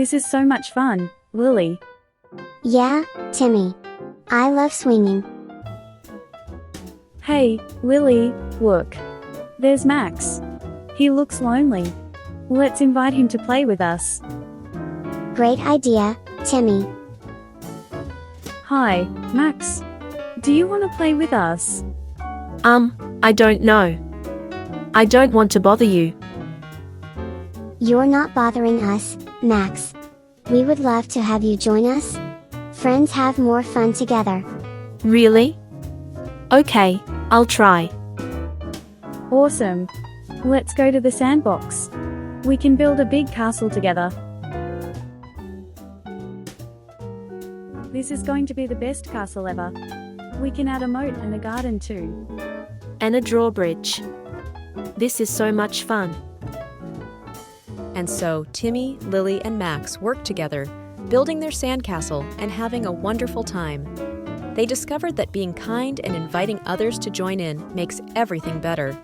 This is so much fun, Lily. Yeah, Timmy. I love swinging. Hey, Lily, look. There's Max. He looks lonely. Let's invite him to play with us. Great idea, Timmy. Hi, Max. Do you want to play with us? I don't know. I don't want to bother you. You're not bothering us, Max. We would love to have you join us. Friends have more fun together. Really? Okay, I'll try. Awesome. Let's go to the sandbox. We can build a big castle together. This is going to be the best castle ever. We can add a moat and a garden too. And a drawbridge. This is so much fun. And so Timmy, Lily, and Max worked together, building their sandcastle and having a wonderful time. They discovered that being kind and inviting others to join in makes everything better.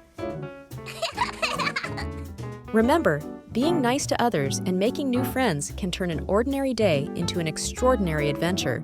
Remember, being nice to others and making new friends can turn an ordinary day into an extraordinary adventure.